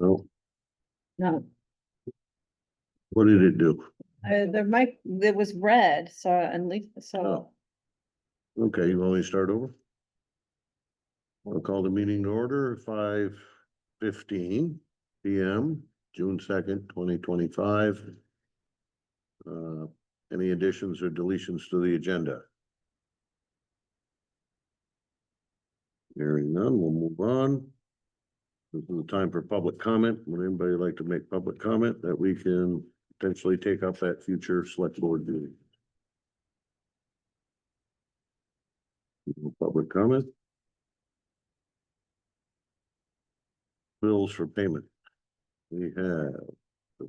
Oh, No, what did it do? it was red, so at least, so. Okay, you want me to start over? I'll call the meeting to order, 5:15 PM, June 2nd, 2025. Any additions or deletions to the agenda? Hearing none, we'll move on. This is the time for public comment. Would anybody like to make public comment that we can potentially take up at future select board meeting? No public comment? Bills for payment. We have the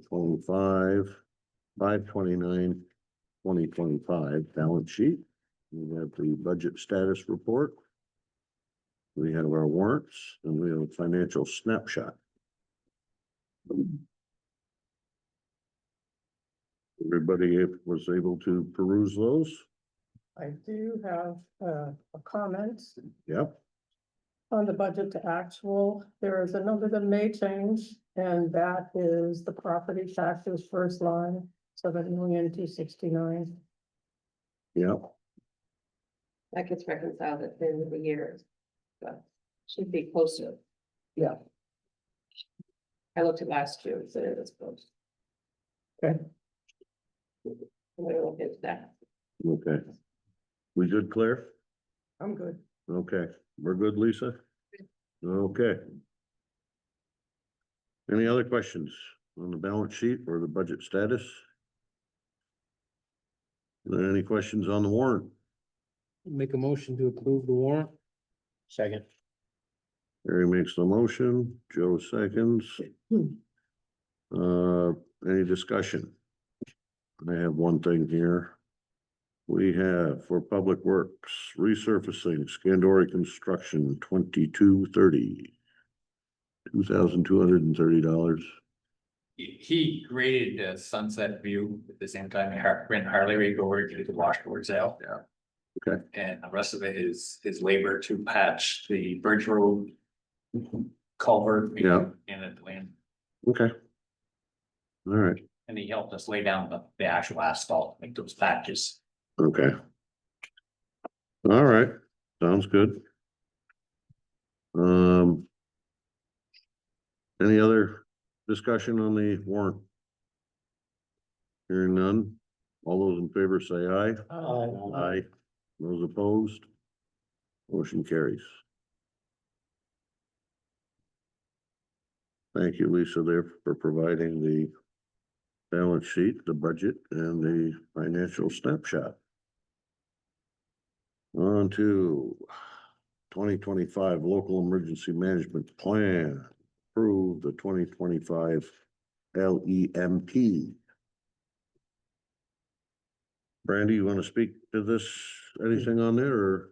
5/29/2025 balance sheet. We have the budget status report. We have our warrants and we have a financial snapshot. Everybody was able to peruse those? I do have a comment Yep. on the budget to actual. There is a number that may change, and that is the property taxes first line, 7,269,000. Yep. That gets reconciled at the end of the year, but should be closer. Yeah. I looked at last year, so it was close. Okay. We'll get that. Okay. We good, Claire? I'm good. Okay, we're good, Lisa? Okay. Any other questions on the balance sheet or the budget status? Are there any questions on the warrant? Make a motion to approve the warrant. Second. Harry makes the motion, Joe seconds. Any discussion? I have one thing here. We have for Public Works resurfacing Scandori Construction 2230. $2,230. He graded the sunset view at the same time, when Harley Rig over to the washboards out. Yeah. Okay. And the rest of it is his labor to patch the Bridge Road culvert. Yeah. And at the land, Okay. All right, and he helped us lay down the actual asphalt, make those patches. okay. All right, sounds good. Any other discussion on the warrant? Hearing none, all those in favor say aye. Aye. Those opposed? Motion carries. Thank you, Lisa, there for providing the balance sheet, the budget, and the financial snapshot. On to 2025 local emergency management plan. Approve the 2025 LEMP. Brandy, you want to speak to this? Anything on there or?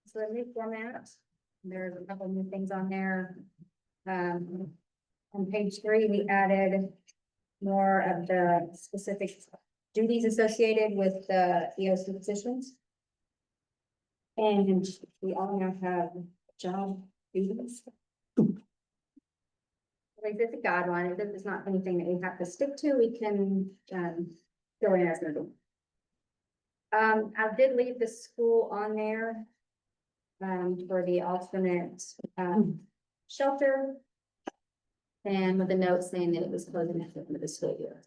So a new format, there's a couple new things on there. On page 3, we added more of the specific duties associated with the EOC positions. And we all now have job duties. Like this is a guideline, if it's not anything that we have to stick to, we can go in as needed. I did leave the school on there for the alternate shelter. And with a note saying that it was closing at the end of the school year.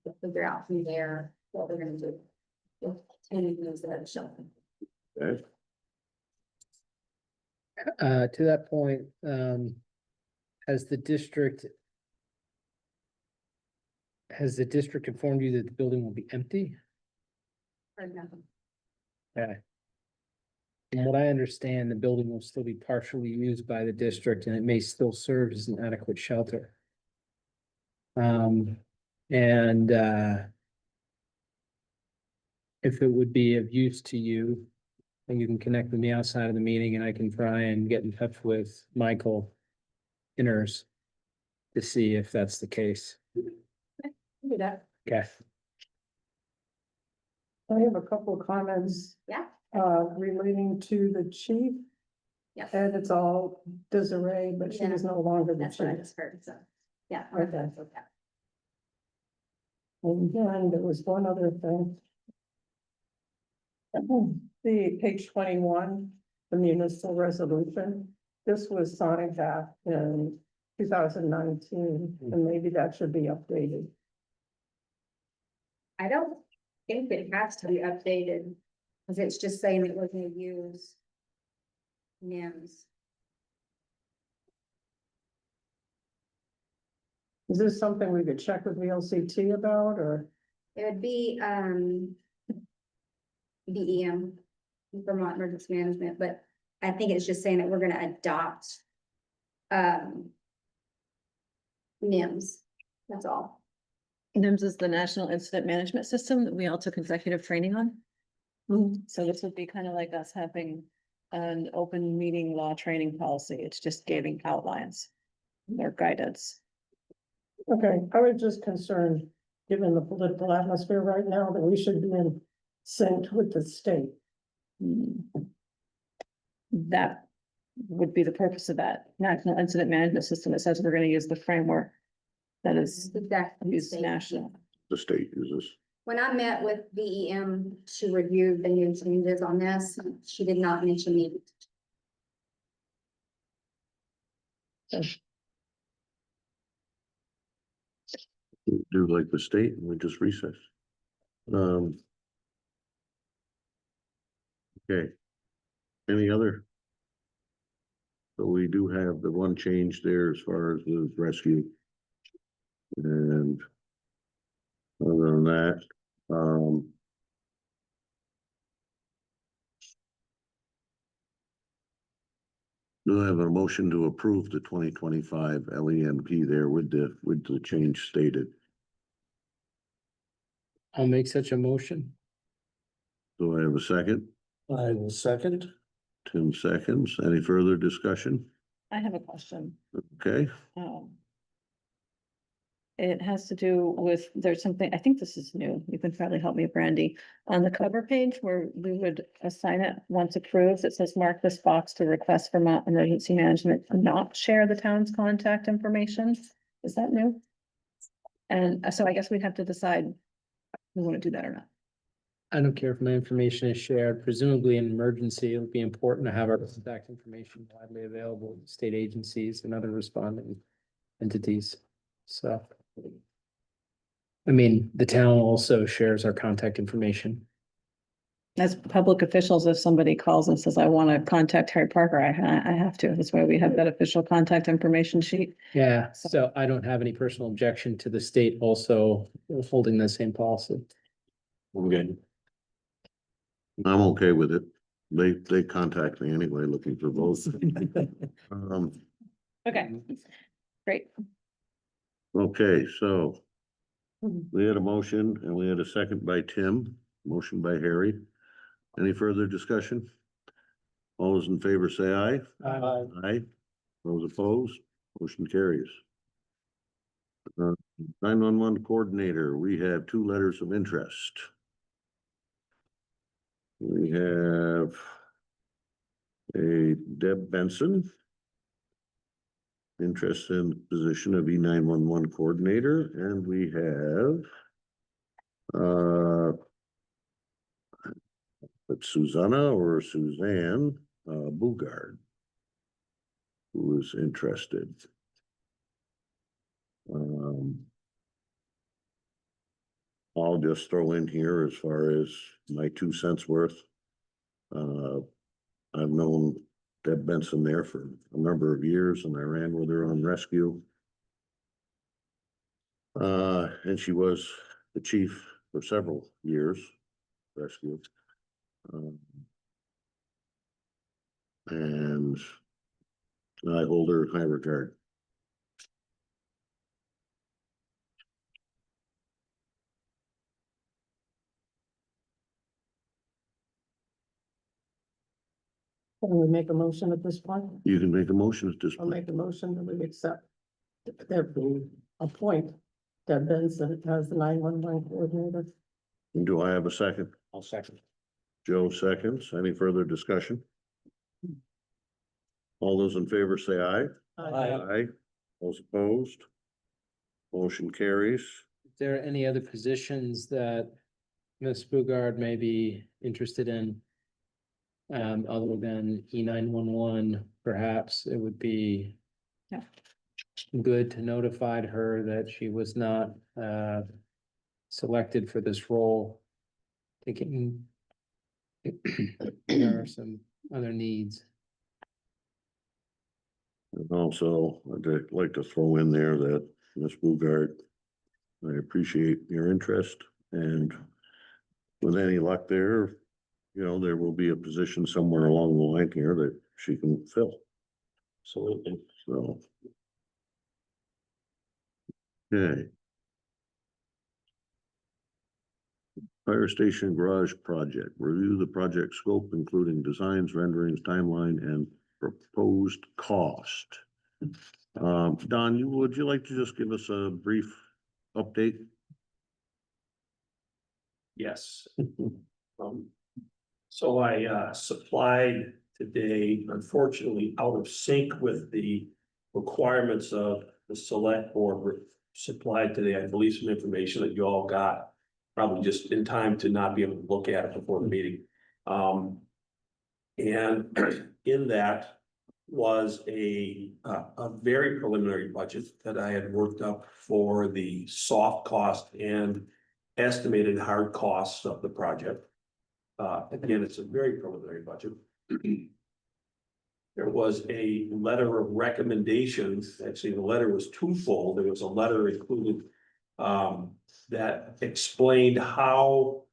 We'll figure out from there what we're gonna do. And use that shelter. Okay. To that point, has the district informed you that the building will be empty? For example. Okay. From what I understand, the building will still be partially used by the district and it may still serve as an adequate shelter. If it would be of use to you, then you can connect with me outside of the meeting and I can try and get in touch with Michael Inners to see if that's the case. Do that. Okay. I have a couple of comments. Yeah. Relating to the chief. Yeah, And it's all disarray, but she is no longer the that's what I chief. just heard, so, yeah. Okay. And then there was one other thing. The page 21, the municipal resolution, this was signed back in 2019, and maybe that should be updated. I don't think it has to be updated, because it's just saying that we're gonna use NIMS. Is this something we could check with VLCT about, or? It would be, BEM, Vermont Emergency Management, but I think it's just saying that we're gonna adopt, NIMS, that's all. NIMS is the National Incident Management System that we all took executive training on. So this would be kind of like us having an open meeting law training policy. It's just giving outlines or guidance. Okay, I was just concerned, given the political atmosphere right now, that we should be in sync with the state. That would be the purpose of that National Incident Management System. It says we're going to use the framework that is Exactly. used national. The state uses. When I met with BEM to review the new changes on this, she did not mention me. We do like the state and we just recess. Okay. Any other? So we do have the one change there as far as the rescue. And other than that, do I have a motion to approve the 2025 LEMP there with the change stated? I'll make such a motion. Do I have a second? I will second. Tim seconds. Any further discussion? I have a question. Okay, It has to do with, there's something, I think this is new. You can probably help me, Brandy. On the cover page where we would assign it once approved, it says mark this box to request Vermont Emergency Management to not share the town's contact information. Is that new? And so I guess we'd have to decide if we want to do that or not. I don't care if my information is shared. Presumably in an emergency, it'll be important to have our contact information widely available to state agencies and other responding entities. So. I mean, the town also shares our contact information. As public officials, if somebody calls and says, I want to contact Harry Parker, I have to. That's why we have that official contact information sheet. Yeah, so I don't have any personal objection to the state also holding the same policy. okay. I'm okay with it. They contact me anyway, looking for both. Okay, great. Okay, so we had a motion and we had a second by Tim, motion by Harry. Any further discussion? All those in favor say aye. Aye. Those opposed, motion carries. 911 coordinator, we have 2 letters of interest. We have a Deb Benson, interest in the position of E911 coordinator, and we have it's Susanna or Suzanne Bugard, who is interested. I'll just throw in here as far as my 2 cents worth. I've known Deb Benson there for a number of years and I ran with her on rescue. And she was the chief for several years, rescue. And I hold her in high regard. Can we make a motion at this point? You can make a motion at this I'll point. make a motion that we accept that we appoint Deb Benson as the 911 coordinator. Do I have a second? I'll second. Joe seconds. Any further discussion? All those in favor say aye. Aye. Aye. Those opposed? Motion carries. Is there any other positions that Ms. Bugard may be interested in? Other than E911, perhaps it would be Yeah. good to notify her that she was not selected for this role. Thinking there are some other needs. And also, I'd like to throw in there that Ms. Bugard, I appreciate your interest, and with any luck there, you know, there will be a position somewhere along the line here that she can fill. Absolutely. So. Okay. Fire station garage project, review the project scope, including designs, renderings, timeline, and proposed cost. Don, would you like to just give us a brief update? Yes. So I supplied today, unfortunately, out of sync with the requirements of the select board. Supplied today, I believe, some information that you all got, probably just in time to not be able to look at it before the meeting. And in that was a very preliminary budget that I had worked up for the soft cost and estimated hard costs of the project. Again, it's a very preliminary budget. There was a letter of recommendations. Actually, the letter was twofold. There was a letter included that explained how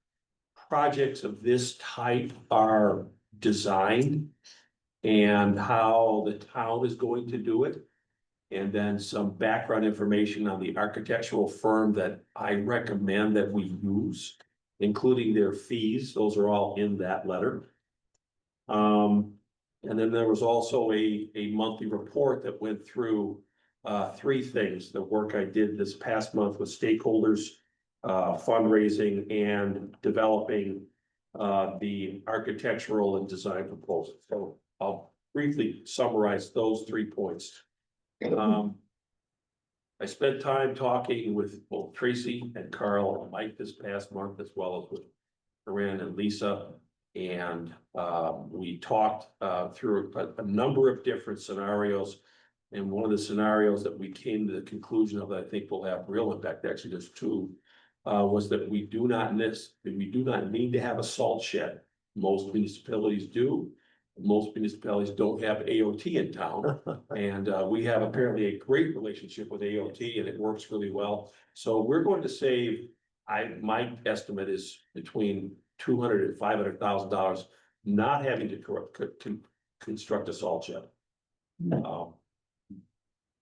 projects of this type are designed and how the town is going to do it. And then some background information on the architectural firm that I recommend that we use, including their fees. Those are all in that letter. And then there was also a monthly report that went through three things: the work I did this past month with stakeholders, fundraising, and developing the architectural and design proposal. So I'll briefly summarize those 3 points. I spent time talking with both Tracy and Carl and Mike this past month, as well as with Corinne and Lisa. And we talked through a number of different scenarios. And one of the scenarios that we came to the conclusion of that I think will have real impact, actually there's two, was that we do not need to have a salt shed. Most municipalities do. Most municipalities don't have AOT in town. And we have apparently a great relationship with AOT, and it works really well. So we're going to save, my estimate is between $200,000 and $500,000 not having to construct a salt shed.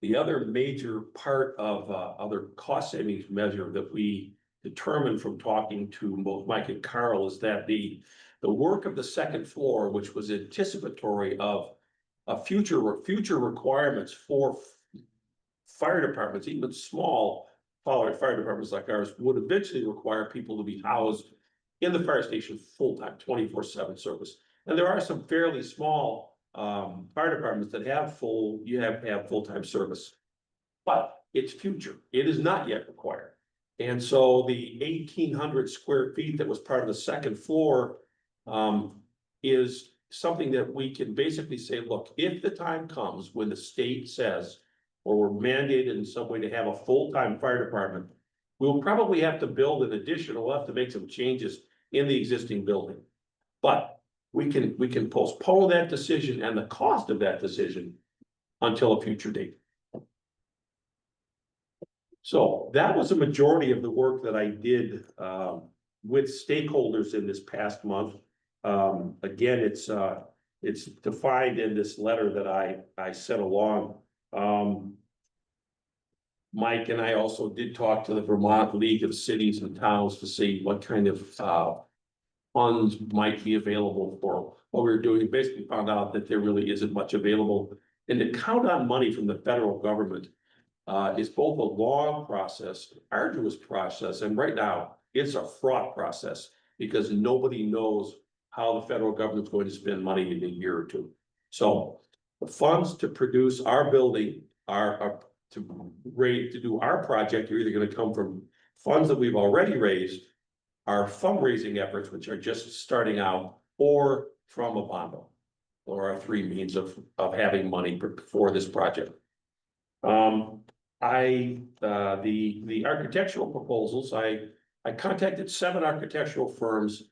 The other major part of other cost savings measure that we determined from talking to both Mike and Carl is that the work of the second floor, which was anticipatory of future requirements for fire departments, even small fire departments like ours, would eventually require people to be housed in the fire station full-time, 24/7 service. And there are some fairly small fire departments that have full-time service. But it's future. It is not yet required. And so the 1,800 square feet that was part of the second floor is something that we can basically say, look, if the time comes when the state says, or we're mandated in some way to have a full-time fire department, we'll probably have to build an addition, we'll have to make some changes in the existing building. But we can postpone that decision and the cost of that decision until a future date. So that was a majority of the work that I did with stakeholders in this past month. Again, it's defined in this letter that I sent along. Mike and I also did talk to the Vermont League of Cities and Towns to see what kind of funds might be available for what we were doing. Basically found out that there really isn't much available. And to count on money from the federal government is both a long process, arduous process, and right now it's a fraught process because nobody knows how the federal government's going to spend money in a year or two. So The funds to produce our building are to do our project are either gonna come from funds that we've already raised, our fundraising efforts, which are just starting out, or from a bond. Or our three means of having money for this project. The architectural proposals, I contacted 7 architectural firms.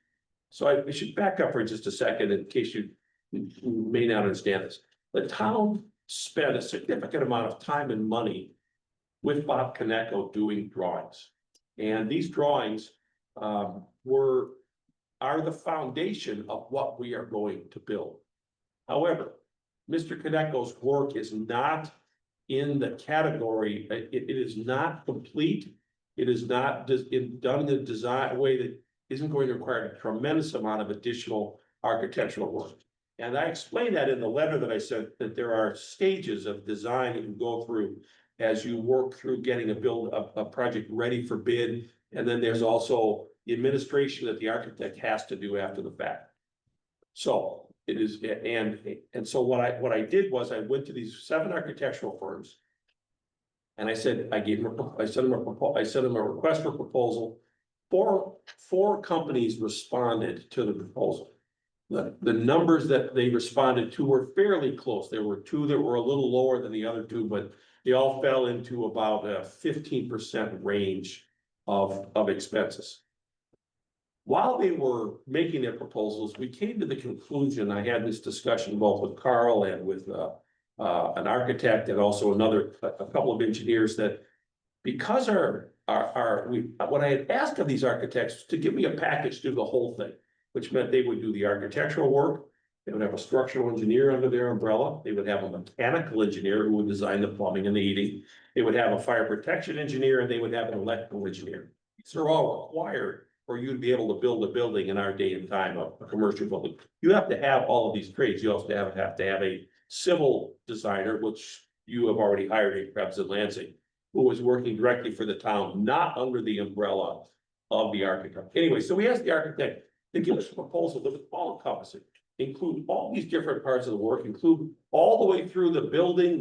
So I should back up for just a second in case you may not understand this. The town spent a significant amount of time and money with Bob Konecko doing drawings. And these drawings are the foundation of what we are going to build. However, Mr. Konecko's work is not in the category, it is not complete. It is not done in the design way that isn't going to require a tremendous amount of additional architectural work. And I explained that in the letter that I sent, that there are stages of design that you go through as you work through getting a project ready for bid. And then there's also the administration that the architect has to do after the fact. So it is, and so what I did was I went to these 7 architectural firms. And I said, I sent them a request for proposal. Four companies responded to the proposal. The numbers that they responded to were fairly close. There were 2 that were a little lower than the other 2, but they all fell into about a 15% range of expenses. While they were making their proposals, we came to the conclusion, I had this discussion both with Carl and with an architect and also a couple of engineers, that because what I had asked of these architects to give me a package to do the whole thing, which meant they would do the architectural work, they would have a structural engineer under their umbrella, they would have a mechanical engineer who would design the plumbing and the heating, they would have a fire protection engineer, and they would have an electrical engineer. These are all required for you to be able to build a building in our day and time, a commercial building. You have to have all of these trades. You also have to have a civil designer, which you have already hired in Krebs and Lansing, who was working directly for the town, not under the umbrella of the architect. Anyway, so we asked the architect to give us a proposal that was all encompassing, include all these different parts of the work, include all the way through the building,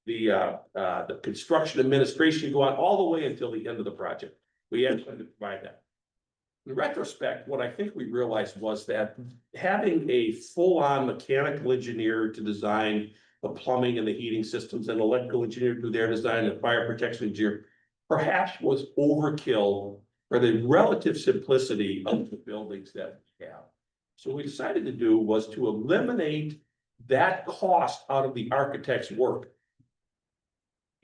the construction administration, go on all the way until the end of the project. We had to provide that. In retrospect, what I think we realized was that having a full-on mechanical engineer to design the plumbing and the heating systems, and electrical engineer to do their design, and fire protection engineer, perhaps was overkill for the relative simplicity of the buildings that we have. So what we decided to do was to eliminate that cost out of the architect's work.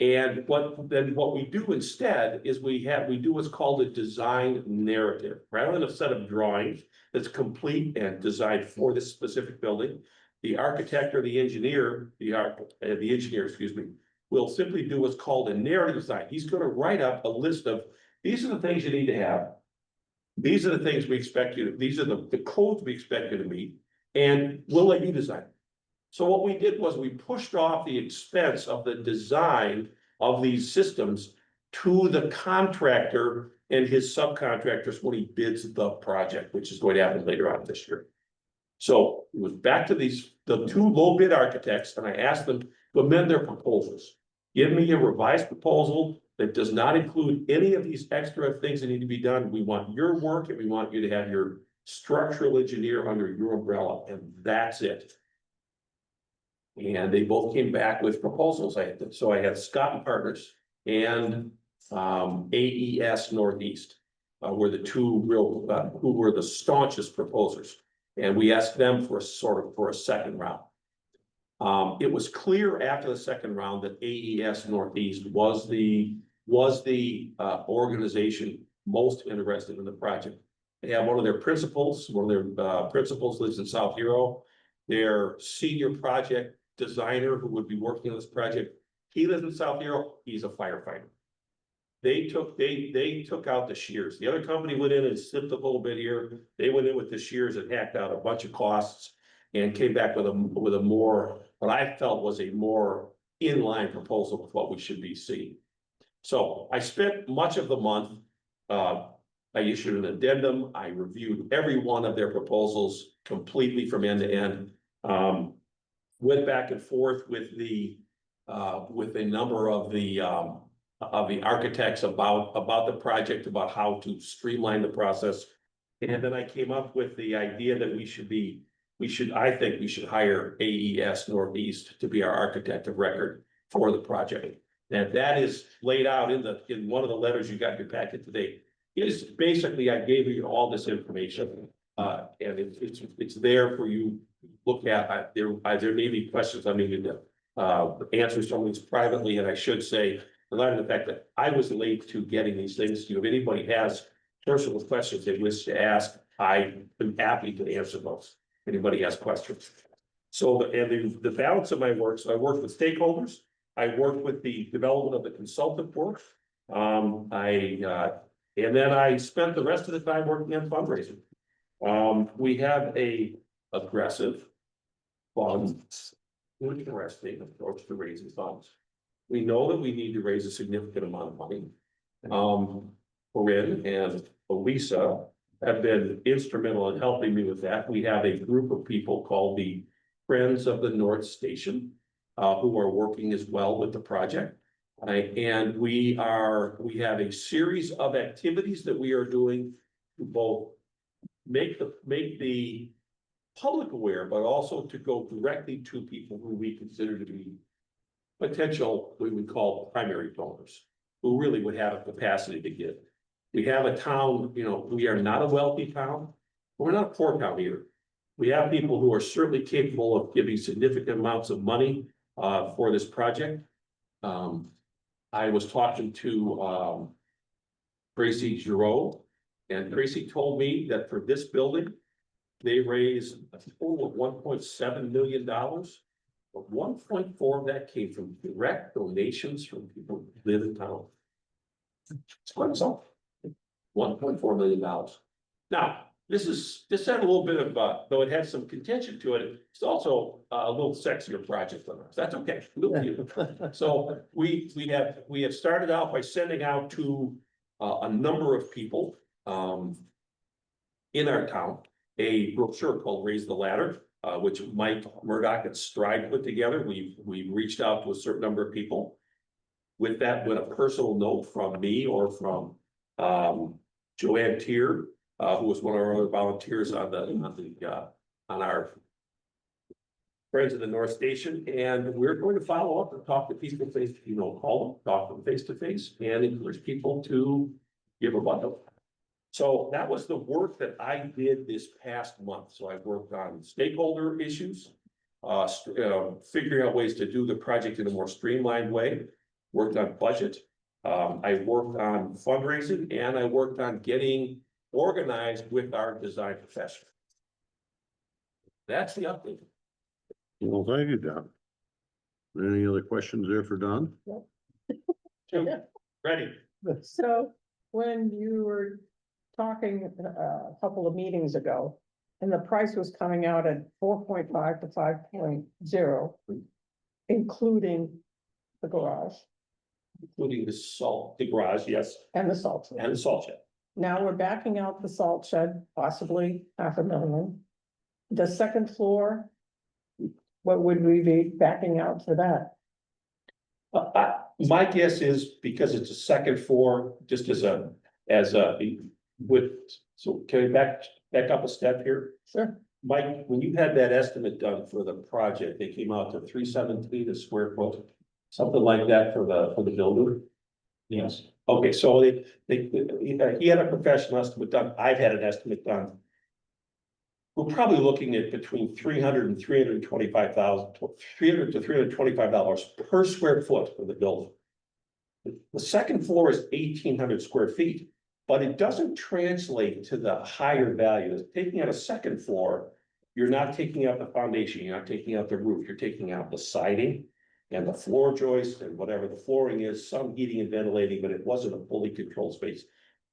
And what we do instead is we do what's called a design narrative. Rather than a set of drawings that's complete and designed for this specific building, the architect or the engineer, excuse me, will simply do what's called a narrative design. He's going to write up a list of, these are the things you need to have. These are the things we expect you to, these are the codes we expect you to meet, and we'll let you design. So what we did was we pushed off the expense of the design of these systems to the contractor and his subcontractors when he bids the project, which is going to happen later on this year. So it was back to the 2 low bid architects, and I asked them to amend their proposals. Give me a revised proposal that does not include any of these extra things that need to be done. We want your work, and we want you to have your structural engineer under your umbrella, and that's it. And they both came back with proposals. I had Scott and Partners and AES Northeast were the 2 real who were the staunchest proposers. And we asked them for a second round. It was clear after the second round that AES Northeast was the organization most interested in the project. They have one of their principals lives in South Hero. Their senior project designer who would be working on this project, he lives in South Hero, he's a firefighter. They took out the shears. The other company went in and slipped a little bit here. They went in with the shears and hacked out a bunch of costs and came back with a more, what I felt was a more inline proposal with what we should be seeing. So I spent much of the month, I issued an addendum. I reviewed every one of their proposals completely from end to end. went back and forth with with a number of the architects about the project, about how to streamline the process. And then I came up with the idea that I think we should hire AES Northeast to be our architect of record for the project. And that is laid out in one of the letters you got in your packet today. It is basically, I gave you all this information, and it's there for you to look at. There may be questions I needed to answer some of these privately, and I should say, in light of the fact that I was late to getting these things to you, if anybody has personal questions they wish to ask, I am happy to answer those. If anybody has questions. So, the balance of my work, so I work with stakeholders, I work with the development of the consultant work. And then I spent the rest of the time working on fundraising. We have a aggressive funds, interesting approach to raising funds. We know that we need to raise a significant amount of money. Corinne and Elisa have been instrumental in helping me with that. We have a group of people called the Friends of the North Station, who are working as well with the project. And we have a series of activities that we are doing to both make the public aware, but also to go directly to people who we consider to be potential, we would call primary donors, who really would have a capacity to give. We have a town, we are not a wealthy town, but we're not a poor town either. We have people who are certainly capable of giving significant amounts of money for this project. I was talking to Tracy Giroux, and Tracy told me that for this building, they raised a total of $1.7 million. But 1.4 of that came from direct donations from people who live in town. It's quite something. $1.4 million. Now, this had a little bit of, though it had some contention to it, it's also a little sexier project for us. That's okay. So we have started out by sending out to a number of people in our town a brochure called Raise the Ladder, which Mike Murdoch and Stride put together. We reached out to a certain number of people. With that, with a personal note from me or from Joanne Tier, who was one of our other volunteers on our Friends of the North Station, and we're going to follow up and talk to people call them, talk to them face to face, and encourage people to give a bundle. So that was the work that I did this past month. So I worked on stakeholder issues, figuring out ways to do the project in a more streamlined way, worked on budget. I worked on fundraising, and I worked on getting organized with our design professional. That's the update. Well, thank you, Don. Any other questions there for Don? Ready? So when you were talking a couple of meetings ago, and the price was coming out at 4.5 to 5.0, including the garage Including the garage, yes, and the salt shed. and the salt shed. Now we're backing out the salt shed, possibly $500,000. The second floor, what would we be backing out for that? My guess is because it's a second floor, just so can we back up a step here? Sure. Mike, when you had that estimate done for the project, they came out to 317 a square foot, something like that for the builder. Yes. Okay, so he had a professional estimate done. I've had an estimate done. We're probably looking at between $300 and $325,000, $300 to $325 per square foot for the building. The second floor is 1,800 square feet, but it doesn't translate to the higher value. Taking out a second floor, you're not taking out the foundation, you're not taking out the roof, you're taking out the siding and the floor joist and whatever the flooring is, some heating and ventilating, but it wasn't a fully controlled space.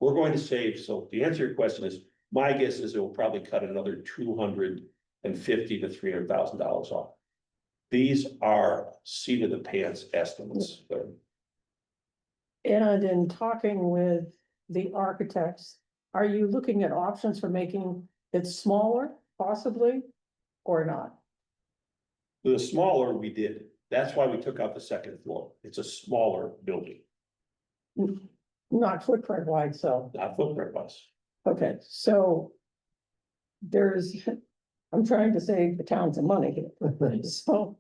We're going to save, so the answer to your question is, my guess is it will probably cut another $250,000 to $300,000 off. These are seat of the pants estimates. And in talking with the architects, are you looking at options for making it smaller, possibly, or not? The smaller we did, that's why we took out the second floor. It's a smaller building, Not footprint wide, so, not footprint wise. okay, so. There's, I'm trying to save the town some money here. So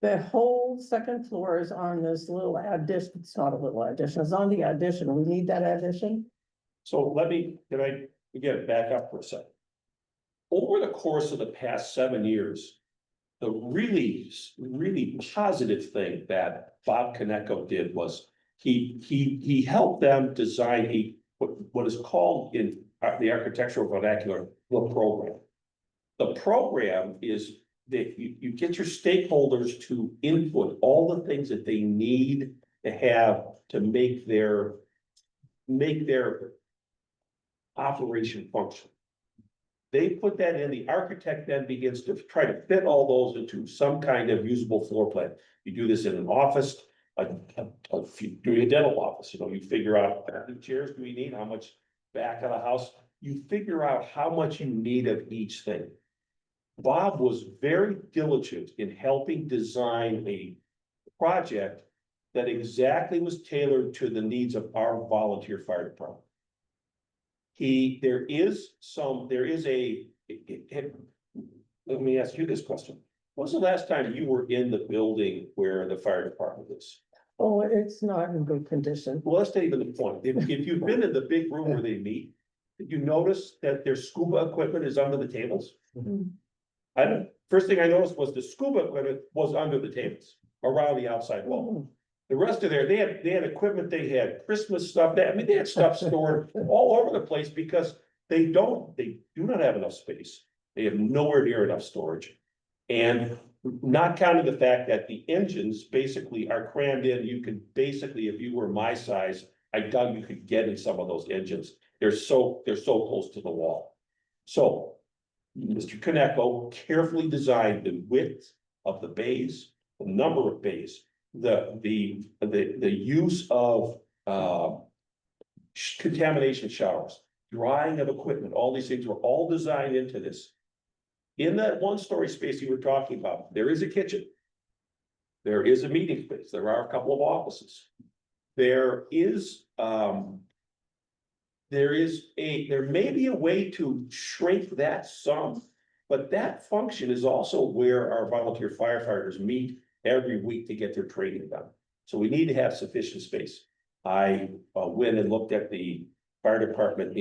the whole second floor is on this little addition, it's not a little addition, it's on the addition, we need that addition? So can I, again, back up for a second? Over the course of the past 7 years, the really positive thing that Bob Konecko did was he helped them design what is called in the architectural vernacular, the program. The program is that you get your stakeholders to input all the things that they need to have to make their operation function. They put that in, the architect then begins to try to fit all those into some kind of usable floor plan. You do this in an office, if you're doing a dental office, you figure out how many chairs do we need, how much back of the house, you figure out how much you need of each thing. Bob was very diligent in helping design a project that exactly was tailored to the needs of our volunteer fire department. Let me ask you this question. When was the last time you were in the building where the fire department is? Oh, it's not in good condition. Well, that's not even the point. If you've been in the big room where they meet, did you notice that their scuba equipment is under the tables? First thing I noticed was the scuba equipment was under the tables around the outside wall. The rest of they had equipment, they had Christmas stuff, they had stuff stored all over the place because they do not have enough space. They have nowhere near enough storage. And not counting the fact that the engines basically are crammed in, you could basically, if you were my size, I doubt you could get in some of those engines. They're so close to the wall. So Mr. Konecko carefully designed the width of the bays, the number of bays, the use of contamination showers, drying of equipment, all these things were all designed into this. In that one-story space you were talking about, there is a kitchen. There is a meeting space. There are a couple of offices. There may be a way to shrink that some, but that function is also where our volunteer firefighters meet every week to get their training done. So we need to have sufficient space. I went and looked at the fire department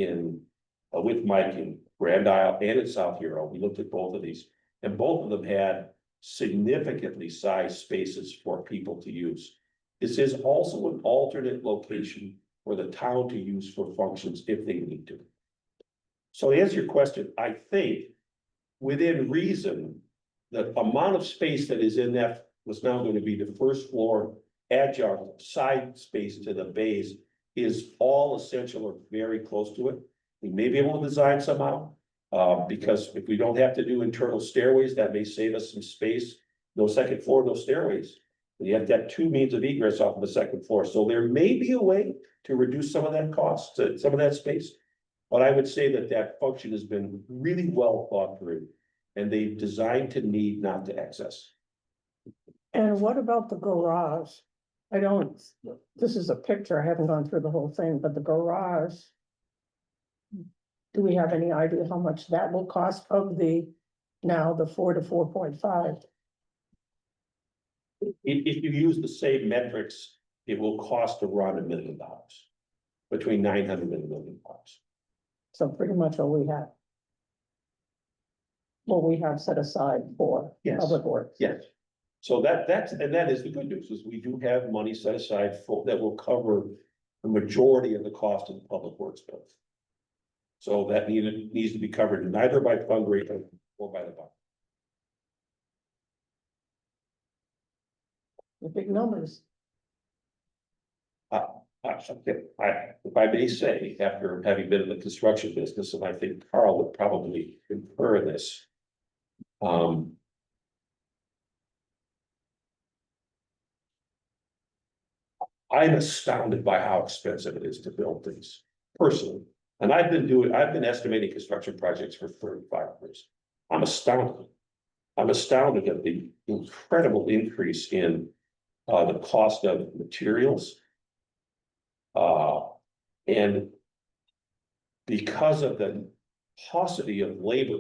with Mike in Grand Isle and in South Hero. We looked at both of these, and both of them had significantly sized spaces for people to use. This is also an alternate location for the town to use for functions if they need to. So to answer your question, I think within reason, the amount of space that is in that was now going to be the first floor adjunct side space to the bays is all essential or very close to it. We may be able to design somehow, because if we don't have to do internal stairways, that may save us some space. No second floor, no stairways. You have to have two means of egress off of the second floor. So there may be a way to reduce some of that cost, some of that space. But I would say that function has been really well thought through, and they've designed to need, not to excess. And what about the garage? This is a picture, I haven't gone through the whole thing, but the garage. Do we have any idea how much that will cost of the 4 to 4.5? If you use the same metrics, it will cost around $1 million, between 900 and $1 million. So pretty much what we have set aside for Yes. public works. Yes. So that is the good news, is we do have money set aside that will cover the majority of the cost of the public works bill. So that needs to be covered neither by fundraising or by the bond. The big numbers. If I may say, after having been in the construction business, and I think Carl would probably concur in this. I'm astounded by how expensive it is to build things personally. And I've been estimating construction projects for 35 years. I'm astounded. I'm astounded at the incredible increase in the cost of materials. And because of the paucity of labor,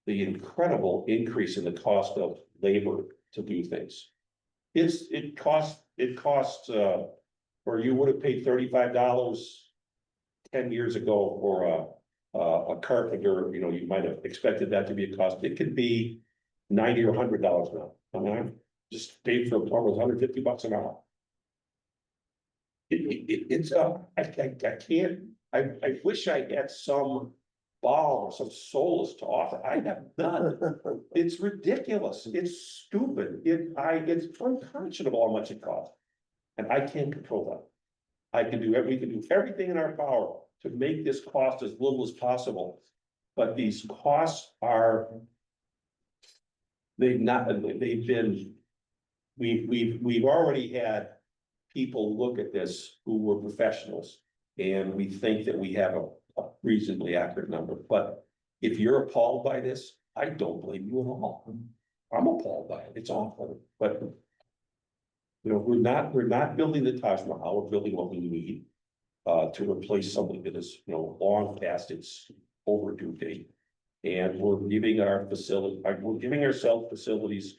the incredible increase in the cost of labor to do things. It costs, where you would have paid $35 10 years ago for a carpenter, you know, you might have expected that to be a cost. It could be $90 or $100 now. I mean, I just paid for a plumber $150 an hour. It's I wish I had some ball or some solace to offer. I have none. It's ridiculous. It's stupid. It's unconscionable how much it costs. And I can't control that. We can do everything in our power to make this cost as little as possible. But these costs are, we've already had people look at this who were professionals. And we think that we have a reasonably accurate number, but if you're appalled by this, I don't blame you at all. I'm appalled by it. It's awful, but. You know, we're not building the Taj Mahal, we're building what we need to replace something that is, you know, long past its overdue date. And we're giving we're giving ourselves facilities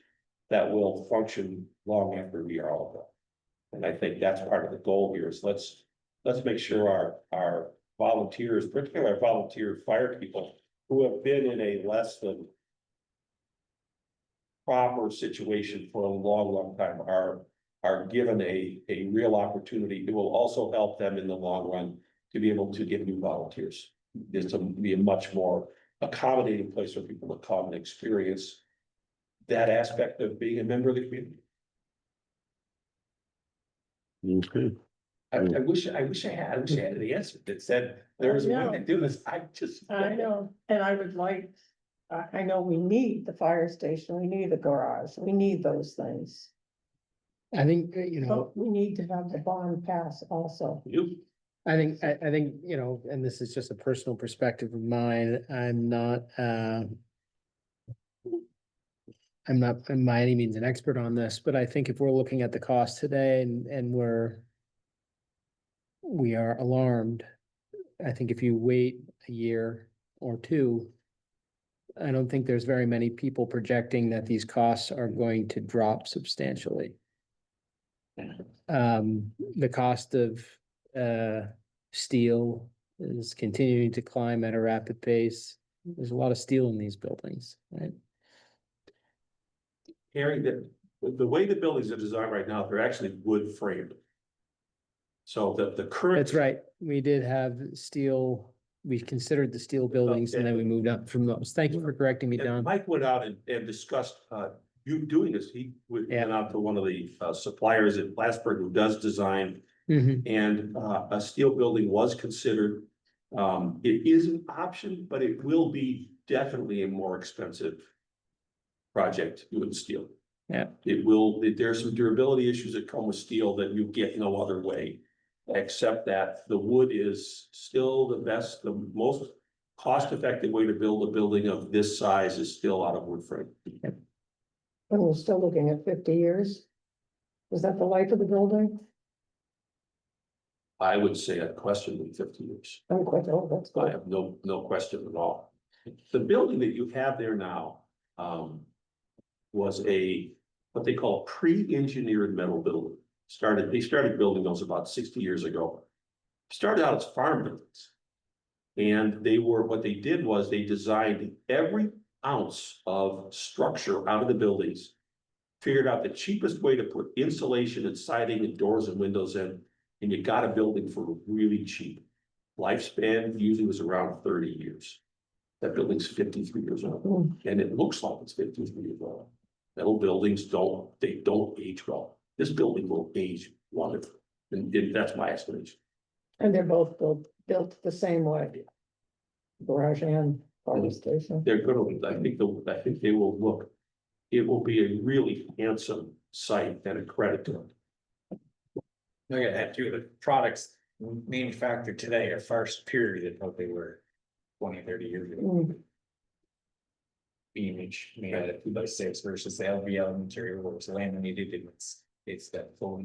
that will function long after we are all gone. And I think that's part of the goal here is let's make sure our volunteers, particularly our volunteer fire people who have been in a less than proper situation for a long time are given a real opportunity. It will also help them in the long run to be able to get new volunteers. This will be a much more accommodating place for people to come and experience that aspect of being a member of the community. Okay, I wish I had the answer that said there was a way to do this. I know, and I would like, I know we need the fire station, we need the garage, we need those things. I think, you know, But we need to have the bond pass also. I think, you know, and this is just a personal perspective of mine, I'm not by any means an expert on this, but I think if we're looking at the cost today and we are alarmed, I think if you wait a year or two, I don't think there's very many people projecting that these costs are going to drop substantially. The cost of steel is continuing to climb at a rapid pace. There's a lot of steel in these buildings, right? Harry, the way the buildings are designed right now, they're actually wood framed. So the current. That's right. We did have steel, we considered the steel buildings and then we moved up from those. Thank you for correcting me, And Don. Mike went out and discussed, you doing this, he went out to one of the suppliers at Plattsburgh who does design. Mhm. And a steel building was considered. It is an option, but it will be definitely a more expensive project doing steel. Yeah. There's some durability issues that come with steel that you get no other way. Except that the wood is still the best, the most cost-effective way to build a building of this size is still out of wood frame. And we're still looking at 50 years. Is that the life of the building? I would say unquestionably 50 years. I'm quite old, that's I good. have no question at all. The building that you have there now, was what they call pre-engineered metal building. They started building those about 60 years ago. Started out as farm buildings. And what they did was they designed every ounce of structure out of the buildings. Figured out the cheapest way to put insulation and siding and doors and windows in. And you got a building for really cheap. Lifespan usually was around 30 years. That building's 53 years old, and it looks like it's 53 years old. Metal buildings don't age well. This building will age wonderfully, and that's my estimation. And they're both built the same way. Garage and fire station. They're gonna, I think they will look, it will be a really handsome site and a credit to it. Look at that too, the products manufactured today are far superior than what they were 20, 30 years ago. image made out of 2x6 versus the LVL material where it's laminated and it's that full.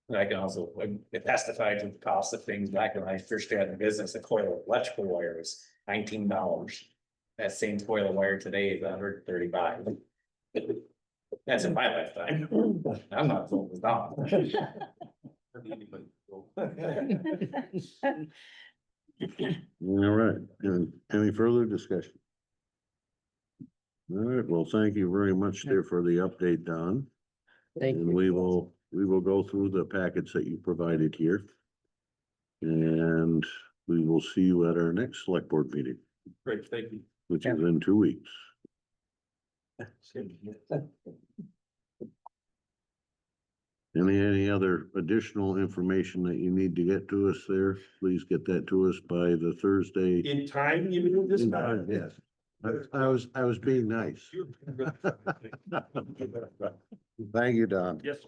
And I can also testify to the cost of things back when I first got in business, a coil of electrical wire was $19. That same coil of wire today is $135. That's in my lifetime. I'm not old as Don. All right, and any further discussion? All right, well, thank you very much there for the update, Don. Thank And you. we will go through the packets that you provided here. And we will see you at our next select board meeting, Great, thank you. which is in 2 weeks. Any other additional information that you need to get to us there, please get that to us by the Thursday. In time, you mean this time? Yes, I was being nice. Thank you, Don. Yes.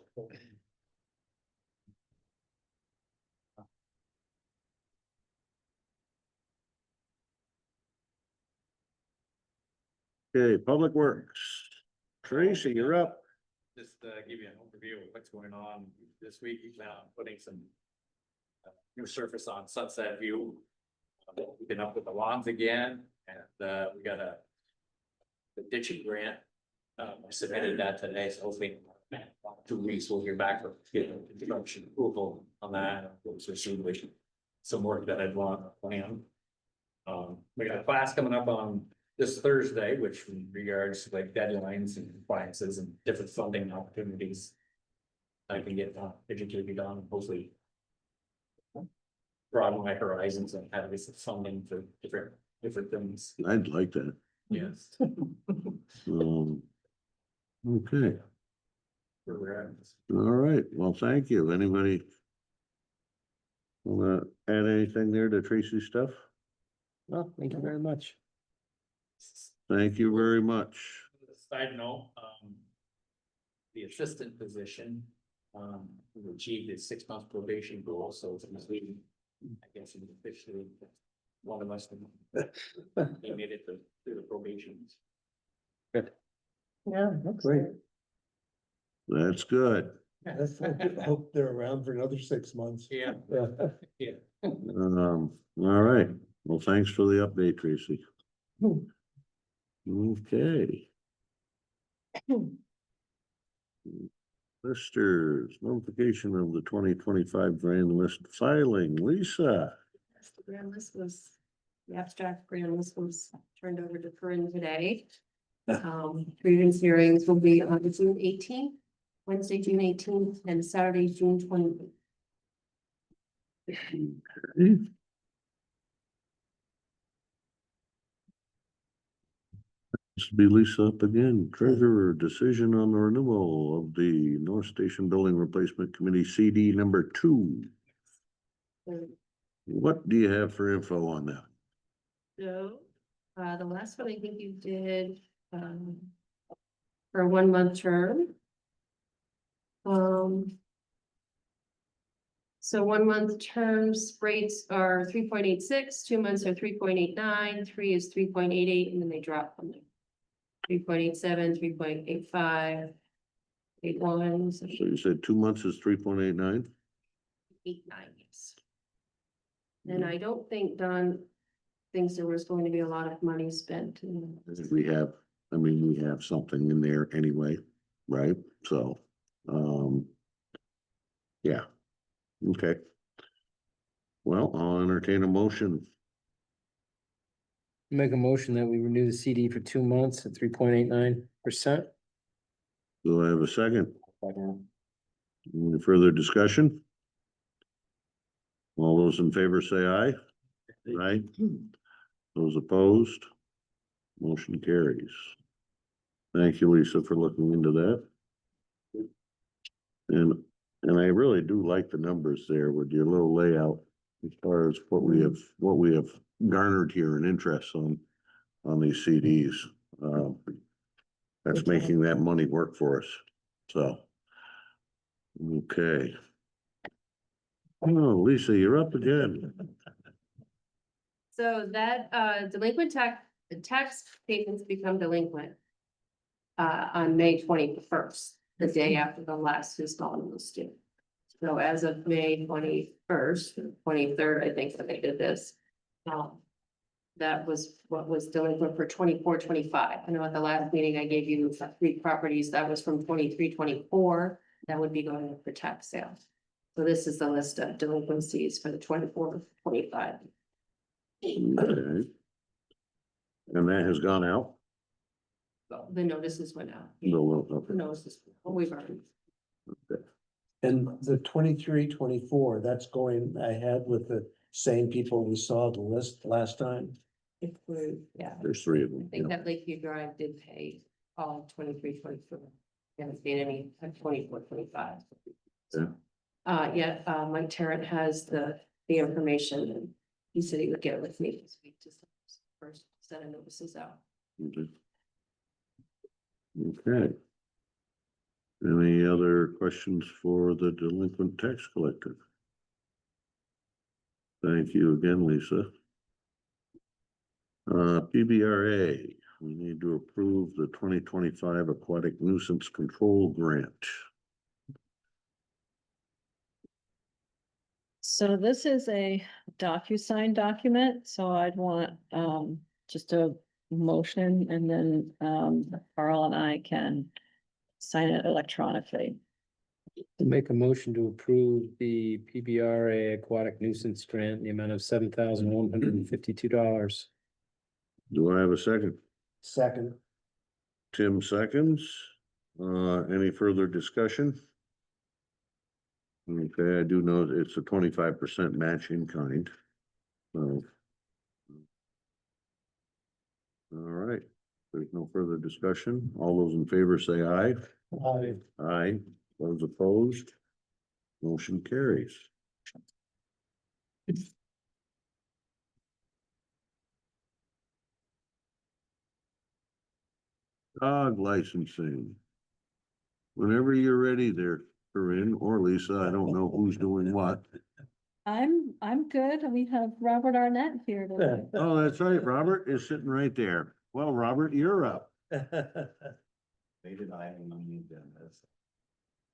Okay, Public Works. Tracy, you're up. Just give you an overview of what's going on this week. Now I'm putting some new surface on Sunset View. We've been up with the lawns again, and we got the ditching grant. I submitted that today, so hopefully in 2 weeks we'll hear back for getting construction approval on that. Some work that I'd want to plan. We got a class coming up on this Thursday, which regards to like deadlines and compliances and different funding opportunities. I can get educated on, hopefully broaden my horizons and have this funding for different things. I'd like that. Yes. Okay, Where we're at. all right, well, thank you. Anybody wanna add anything there to Tracy's stuff? Well, thank you very much. Thank you very much. Side note, the assistant position, we achieved his 6 month probation goal, so it's completed. I guess it's officially one of us. He made it through the probation. Yeah, that's Great. great. That's good. Hope they're around for another 6 months. Yeah, Yeah. yeah. All right, well, thanks for the update, Tracy. Okay. Listers, notification of the 2025 grand list filing, Lisa. Yes, the grand list was, the abstract grand list was turned over to Corinne today. Grievance hearings will be on June 18th, Wednesday, June 18th, and Saturday, June 20th. This will be Lisa up again. Treasurer, decision on the renewal of the North Station Building Replacement Committee CD number 2. So, What do you have for info on that? the last one I think you did, for a 1 month term. So 1 month terms rates are 3.86, 2 months are 3.89, 3 is 3.88, and then they drop from there. 3.87, 3.85, 81, So you said 2 months is 3.89? 89, yes. And I don't think Don thinks there was going to be a lot of money spent. We have, I mean, we have something in there anyway, right? So, yeah. Okay. Well, I'll entertain a motion. Make a motion that we renew the CD for 2 months at 3.89%. Do I have a second? Any further discussion? All those in favor say aye. Aye. Those opposed? Motion carries. Thank you, Lisa, for looking into that. And I really do like the numbers there with your little layout as far as what we have garnered here in interest on these CDs. That's making that money work for us, so. Okay. Oh, Lisa, you're up again. So that delinquent The tax payments become delinquent on May 21st, the day after the last installment was due. So as of May 21st, 23rd, I think that they did this. That was what was delinquent for 24, 25. I know at the last meeting I gave you 3 properties that was from 23, 24. That would be going up for tax sale. So this is the list of delinquencies for the 24, 25. Okay. And that has gone out? The notices went out. No, The okay. notices, we've already, And the 23, 24, that's going ahead with the same people we saw the list last time. if we're, yeah. There's 3 of I them. think yeah. that Lakeview Drive did pay all 23, 24. Haven't paid any 24, 25. Yeah. Mike Tarrant has the information and he said he would get it with me this week to first set of notices out. Okay. Okay. Any other questions for the delinquent tax collector? Thank you again, Lisa. PBRA, we need to approve the 2025 aquatic nuisance control grant. So this is a DocuSign document, so I'd want just a motion and then Carl and I can sign it electronically. Make a motion to approve the PBRA aquatic nuisance grant in the amount of $7,152. Do I have a second? Second, Tim seconds. Any further discussion? Okay, I do know that it's a 25% match in kind. So. All right, there's no further discussion. All those in favor say aye. I, Aye. Those opposed? Motion carries. Dog licensing. Whenever you're ready there, Corinne or Lisa, I don't know who's doing what. I'm good. We have Robert Arnett here today. Oh, that's right. Robert is sitting right there. Well, Robert, you're up. Stated item on the agenda.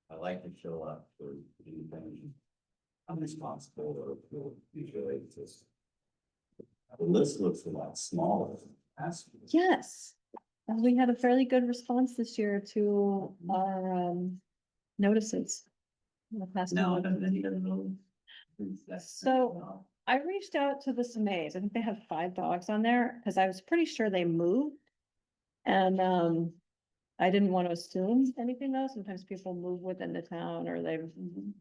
I like to show up for anything I'm responsible for usually just. The list looks a lot smaller than last year. Yes, and we had a fairly good response this year to our notices. in the past Now, month. any of those? So- I reached out to the Samays. I think they have 5 dogs on there, because I was pretty sure they moved. And I didn't want to assume anything though. Sometimes people move within the town or they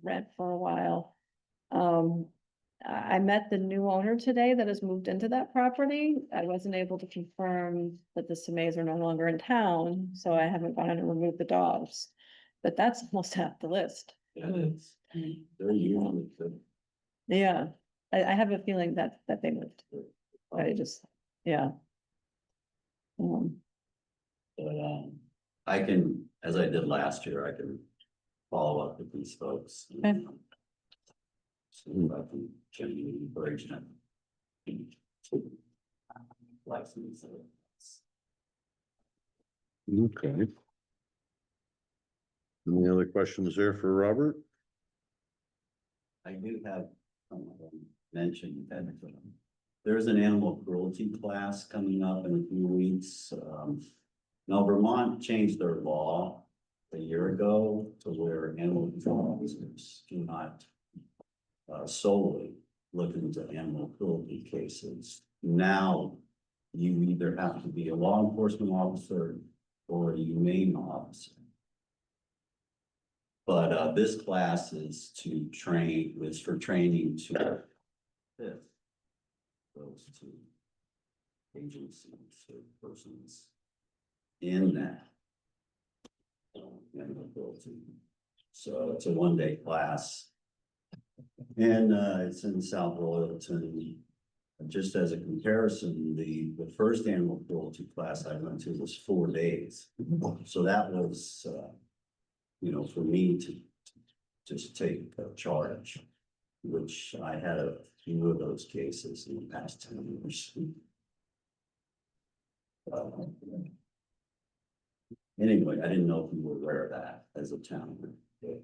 rent for a while. I met the new owner today that has moved into that property. I wasn't able to confirm that the Samays are no longer in town, so I haven't gone in and removed the dogs. But that's almost half the list. Yeah, it's, they're usually good. Yeah, I have a feeling that they moved. I just, yeah. But, I can, as I did last year, I can follow up with these folks. Okay. See if I can genuinely encourage them. to license it. Okay. Any other questions there for Robert? I do have mentioned that there's an animal cruelty class coming up in a few weeks. Now Vermont changed their law a year ago to where animal control officers do not solely look into animal cruelty cases. Now you either have to be a law enforcement officer or a humane officer. But this class is for training to assist those two agencies or persons in that. Animal cruelty. So it's a 1-day class. And it's in South Royalton. Just as a comparison, the first animal cruelty class I went to was 4 days. So that was, for me to just take charge, which I had a few of those cases in the past 10 years. Anyway, I didn't know if you were aware of that as a town. But,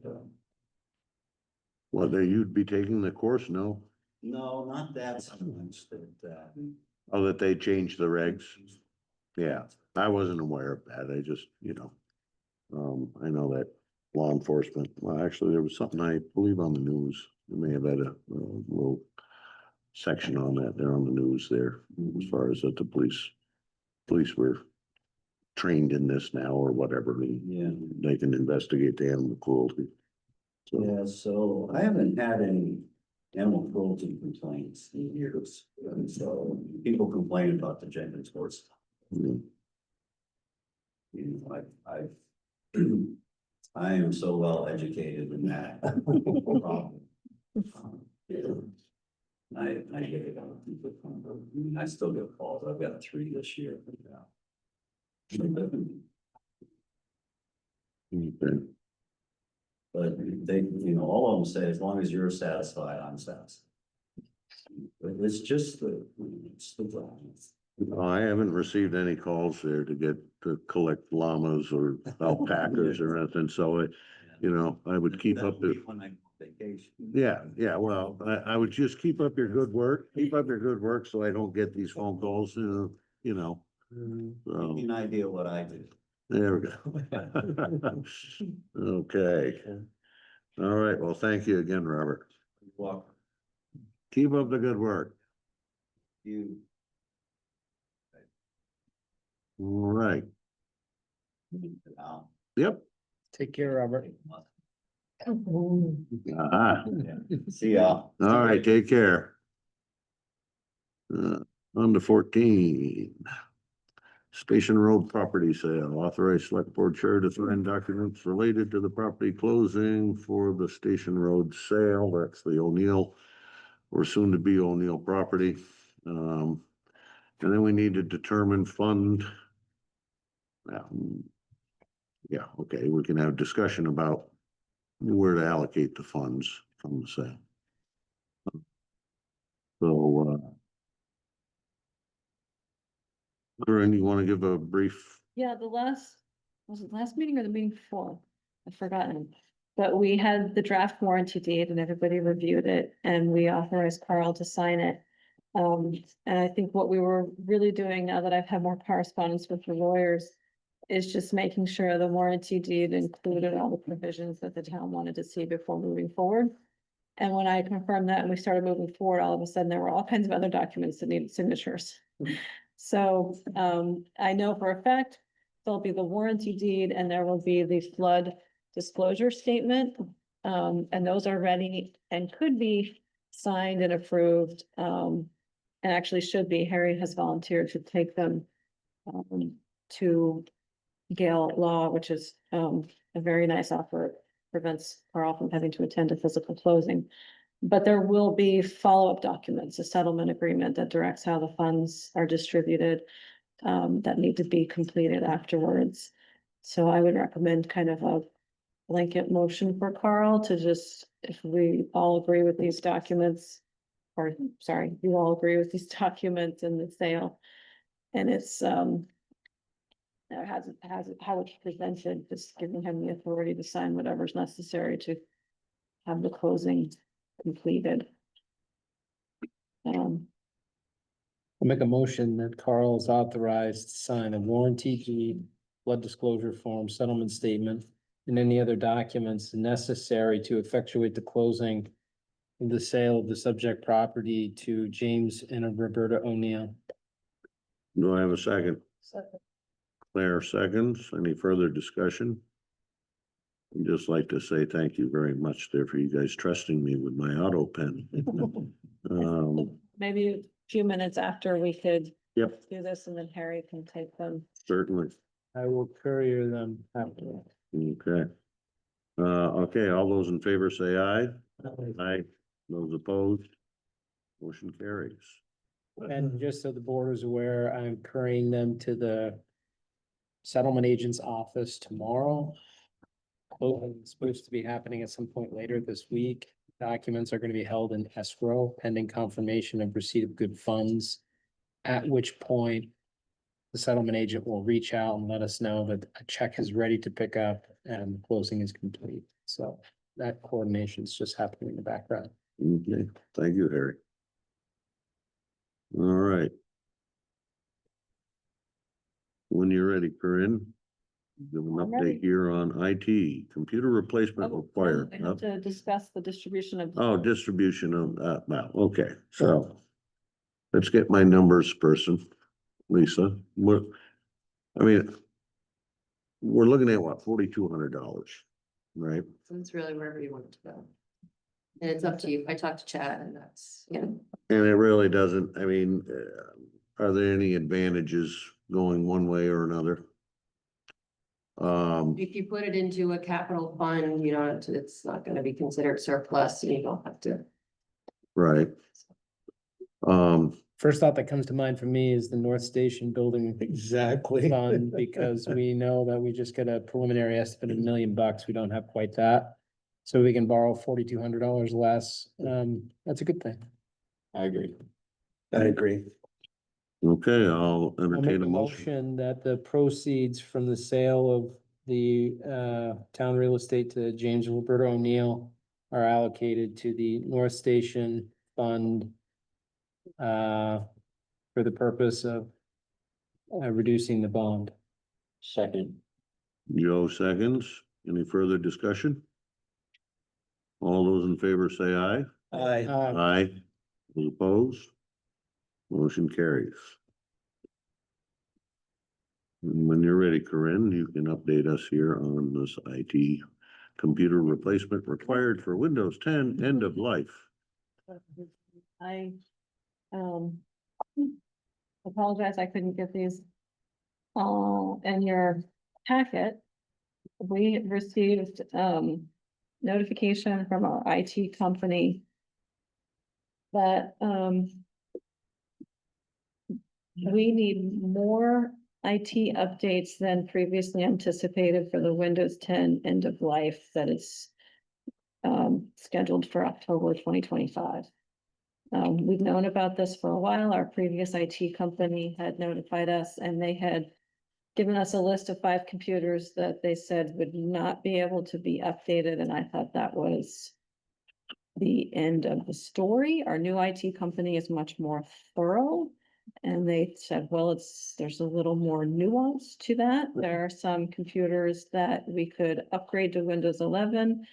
Well, you'd be taking the course, no? no, not that so much that, Oh, that they changed the regs? Yeah, I wasn't aware of that. I just, I know that law enforcement, well, actually, there was something I believe on the news. They may have had a little section on that there on the news there, as far as that the police were trained in this now or whatever. yeah. They can investigate the animal cruelty. So, Yeah, so I haven't had any animal cruelty complaints in years. And so people complain about the Jenkins horse. yeah. You know, I am so well educated in that. problem. I get it. I still get calls. I've got 3 this year. Okay. But they, all of them say, as long as you're satisfied, I'm satisfied. But it's just it's the grounds. I haven't received any calls there to collect llamas or alpacas or anything, so I would keep That up would the. be when I go on vacation. Yeah, well, I would just keep up your good work, so I don't get these phone calls, Give so, you an idea what I do. there we go. Okay, all right, well, thank you again, Robert. Walk Keep up the good work. you. All right, Out. yep. Take care, Robert. Ah, See ya. all right, take care. On to 14. Station Road property sale, authorized select board chair to sign documents related to the property closing for the Station Road sale. That's the O'Neill or soon to be O'Neill property. And then we need to determine fund. Yeah, okay, we can have discussion about where to allocate the funds from the sale. So, Corinne, you want to give a brief? Yeah, was it last meeting or the meeting before? I've forgotten. But we had the draft warranty deed and everybody reviewed it and we authorized Carl to sign it. And I think what we were really doing now that I've had more correspondence with the lawyers is just making sure the warranty deed included all the provisions that the town wanted to see before moving forward. And when I confirmed that and we started moving forward, all of a sudden there were all kinds of other documents that needed signatures. So, I know for a fact, there'll be the warranty deed and there will be the flood disclosure statement. And those are ready and could be signed and approved, and actually should be. Harry has volunteered to take them to Gale Law, which is a very nice offer. It prevents Carl from having to attend a physical closing. But there will be follow-up documents, a settlement agreement that directs how the funds are distributed, that need to be completed afterwards. So I would recommend kind of a blanket motion for Carl to just, if we all agree with these documents, or sorry, you all agree with these documents in the sale. And it's, how it's presented, just giving him the authority to sign whatever's necessary to have the closing completed. I'll make a motion that Carl is authorized to sign a warranty deed, flood disclosure form, settlement statement, and any other documents necessary to effectuate the closing of the sale of the subject property to James and Roberta O'Neill. Do I have a second? Claire seconds. Any further discussion? I'd just like to say thank you very much there for you guys trusting me with my auto pen. Maybe a few minutes after we could Yep, do this and then Harry can take them. certainly. I will courier them after. Okay. Okay, all those in favor say aye. Aye. Those opposed? Motion carries. And just so the board is aware, I'm couriering them to the settlement agent's office tomorrow. Closing is supposed to be happening at some point later this week. Documents are going to be held in escrow pending confirmation of receipt of good funds. At which point the settlement agent will reach out and let us know that a check is ready to pick up and closing is complete. So that coordination is just happening in the background. Okay, thank you, Harry. All right. When you're ready, Corinne, give an I'm ready. update here on IT, computer replacement Oh, required. we have to discuss the distribution of. Oh, distribution of, well, okay, so. Let's get my numbers person, Lisa, what, I mean. We're looking at what, $4,200, right? So it's really wherever you want it to go. And it's up to you. I talked to Chad and that's, you know, And it really doesn't, I mean, are there any advantages going one way or another? if you put it into a capital fund, you don't, it's not gonna be considered surplus and you don't have to. Right. First thought that comes to mind for me is the North Station building Exactly. fund, because we know that we just got a preliminary estimate of $1 million. We don't have quite that. So we can borrow $4,200 less. That's a good thing. I agree. I agree. Okay, I'll I'll make entertain a a motion. motion that the proceeds from the sale of the town real estate to James and Roberta O'Neill are allocated to the North Station Fund for the purpose of reducing the bond. Second. Joe seconds. Any further discussion? All those in favor say aye. Aye. Aye. Those opposed? Motion carries. And when you're ready, Corinne, you can update us here on this IT computer replacement required for Windows 10 end of life. I, um, apologize, I couldn't get these in your packet. We received, notification from our IT company that, we need more IT updates than previously anticipated for the Windows 10 end of life that is scheduled for October 2025. We've known about this for a while. Our previous IT company had notified us and they had given us a list of 5 computers that they said would not be able to be updated, and I thought that was the end of the story. Our new IT company is much more thorough. And they said, well, there's a little more nuance to that. There are some computers that we could upgrade to Windows 11,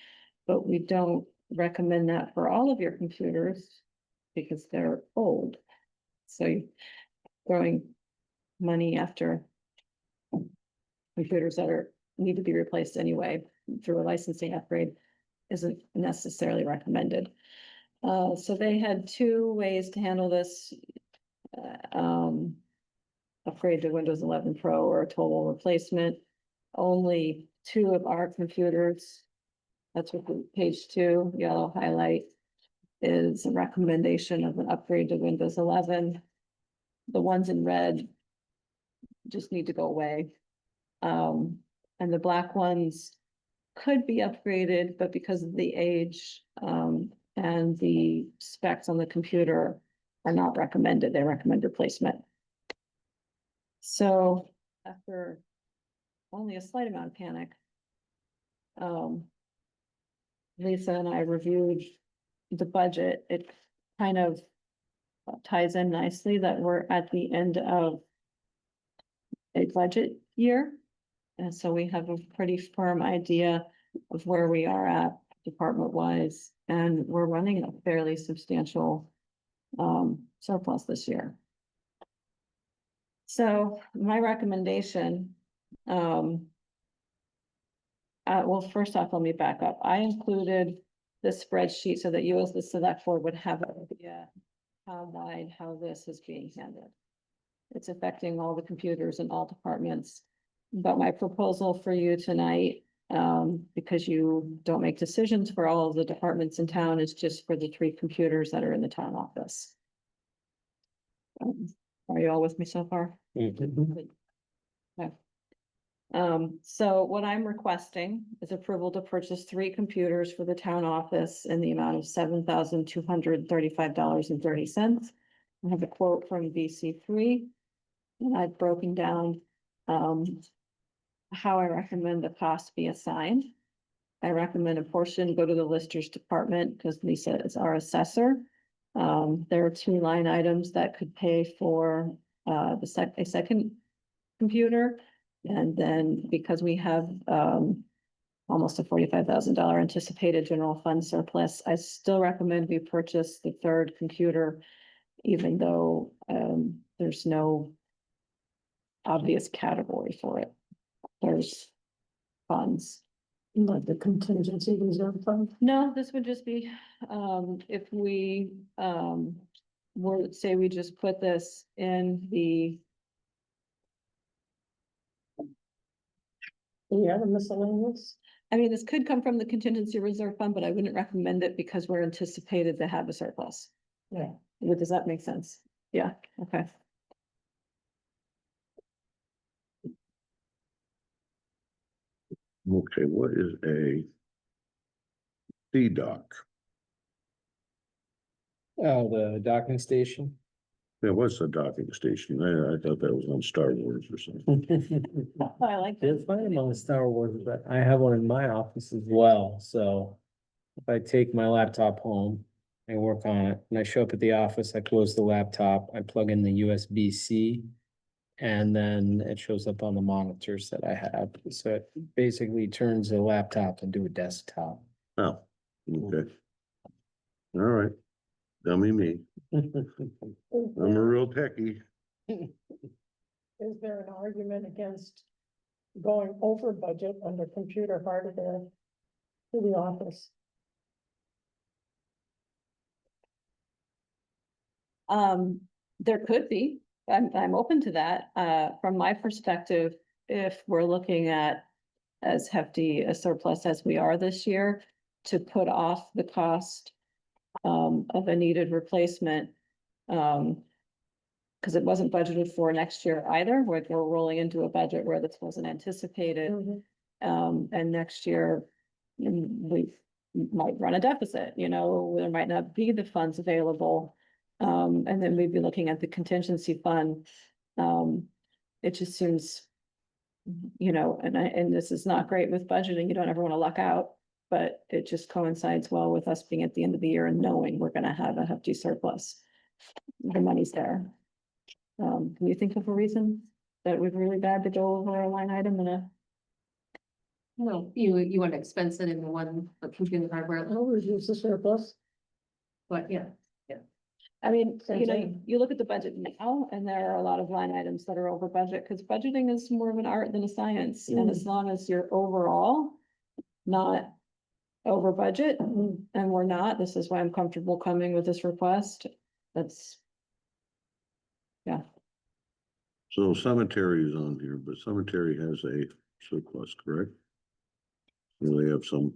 but we don't recommend that for all of your computers because they're old. So you're throwing money after computers that need to be replaced anyway through a licensing upgrade isn't necessarily recommended. So they had 2 ways to handle this. Upgrade to Windows 11 Pro or a total replacement. Only 2 of our computers, that's what the page 2 yellow highlight is a recommendation of an upgrade to Windows 11. The ones in red just need to go away. And the black ones could be upgraded, but because of the age and the specs on the computer are not recommended, they recommend replacement. So after only a slight amount of panic, Lisa and I reviewed the budget. It kind of ties in nicely that we're at the end of a budget year. And so we have a pretty firm idea of where we are at department wise, and we're running a fairly substantial surplus this year. So my recommendation, well, first off, let me back up. I included this spreadsheet so that you as the select board would have an idea how this is being handled. It's affecting all the computers in all departments. But my proposal for you tonight, because you don't make decisions for all of the departments in town, is just for the 3 computers that are in the town office. Are you all with me so far? Okay. So what I'm requesting is approval to purchase 3 computers for the town office in the amount of $7,235.30. I have a quote from VC3. and I've broken down, how I recommend the cost be assigned. I recommend a portion go to the listers department because Lisa is our assessor. There are 2 line items that could pay for, a second computer. And then because we have, almost a $45,000 anticipated general fund surplus, I still recommend we purchase the 3rd computer, even though, there's no obvious category for it. There's funds. Like the contingency reserve fund. No, this would just be, if we, were, say we just put this in the, Yeah, the miscellaneous. I mean, this could come from the contingency reserve fund, but I wouldn't recommend it because we're anticipated to have a surplus. Yeah. Does that make sense? Yeah, okay. Okay, what is a C-dock? Oh, the docking station. There was a docking station. I thought that was on Star Wars or something. I like There's this. find them on Star Wars, but I have one in my office as well, so. If I take my laptop home, I work on it, and I show up at the office, I close the laptop, I plug in the USB-C. And then it shows up on the monitors that I have, so it basically turns the laptop into a desktop. Oh, okay. All right. Dummy me. I'm a real techie. Is there an argument against going over budget under computer hardware to the office? There could be, I'm open to that. From my perspective, if we're looking at as hefty a surplus as we are this year, to put off the cost of a needed replacement. Because it wasn't budgeted for next year either. We're rolling into a budget where this wasn't anticipated. And next year, we might run a deficit, there might not be the funds available. And then we'd be looking at the contingency fund. It just seems, and this is not great with budgeting. You don't ever want to luck out, but it just coincides well with us being at the end of the year and knowing we're gonna have a hefty surplus. The money's there. Can you think of a reason that would really bad to go over a line item in a? No, you want to expense it in the one, the computer hardware, I'll reduce the surplus. but yeah. I mean, Same thing. you look at the budget now, and there are a lot of line items that are over budget, because budgeting is more of an art than a science, and as long as you're overall not over budget, and we're not, this is why I'm comfortable coming with this request, that's. Yeah, So cemetery is on here, but cemetery has a surplus, correct? Do they have some,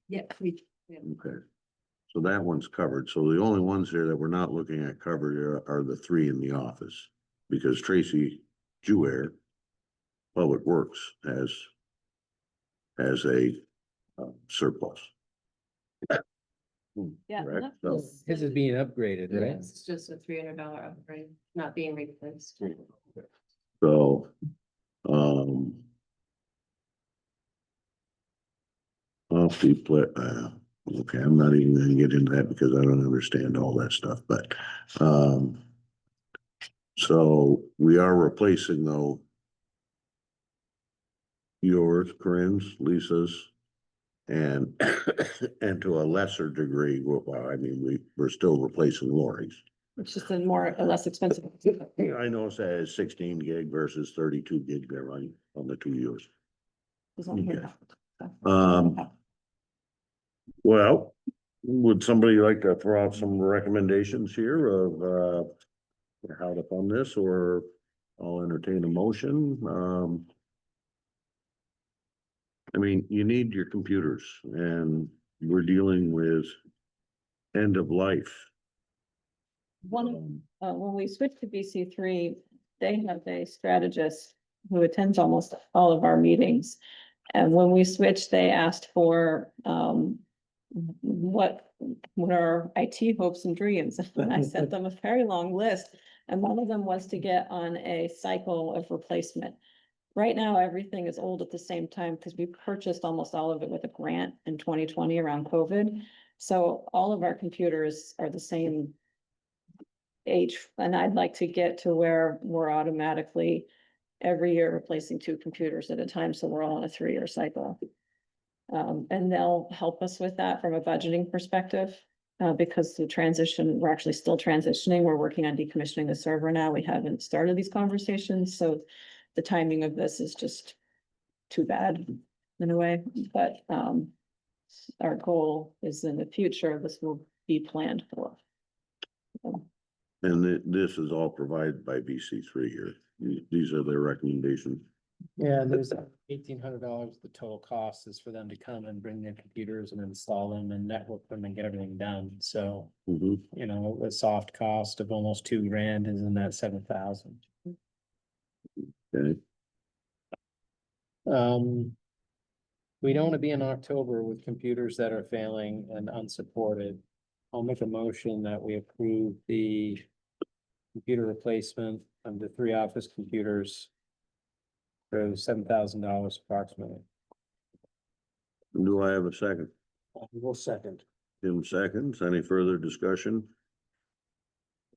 Yeah, okay. So that one's covered. So the only ones here that we're not looking at covered are the 3 in the office. Because Tracy Jewair, Public Works, has a surplus. yeah. Correct. no, So- His is being upgraded, right? it's just a $300 upgrade, not being replaced. So, off the okay, I'm not even gonna get into that because I don't understand all that stuff, but, so we are replacing though yours, Corinne's, Lisa's, and, and to a lesser degree, well, I mean, we're still replacing Lori's. It's just a more, or less expensive. I noticed that it's 16 gig versus 32 gig there, right, on the 2 years. Is on here. Well, would somebody like to throw out some recommendations here of, how to fund this, or I'll entertain a motion, I mean, you need your computers, and we're dealing with end of life. One, when we switched to BC3, they have a strategist who attends almost all of our meetings. And when we switched, they asked for, what are our IT hopes and dreams? And I sent them a very long list And one of them was to get on a cycle of replacement. Right now, everything is old at the same time because we purchased almost all of it with a grant in 2020 around COVID. So all of our computers are the same age, and I'd like to get to where we're automatically every year replacing 2 computers at a time, so we're all on a 3-year cycle. And they'll help us with that from a budgeting perspective, because the transition, we're actually still transitioning. We're working on decommissioning the server now. We haven't started these conversations, so the timing of this is just too bad in a way, but, our goal is in the future, this will be planned for. And this is all provided by VC3 here. These are their recommendations. Yeah, there's $1,800. The total cost is for them to come and bring their computers and install them and network them and get everything done. So, Mhm. you know, the soft cost of almost $2,000 is in that 7,000. Okay, We don't want to be in October with computers that are failing and unsupported. I'll make a motion that we approve the computer replacement of the 3 office computers for $7,000 approximately. do I have a second? We'll second. Tim seconds. Any further discussion?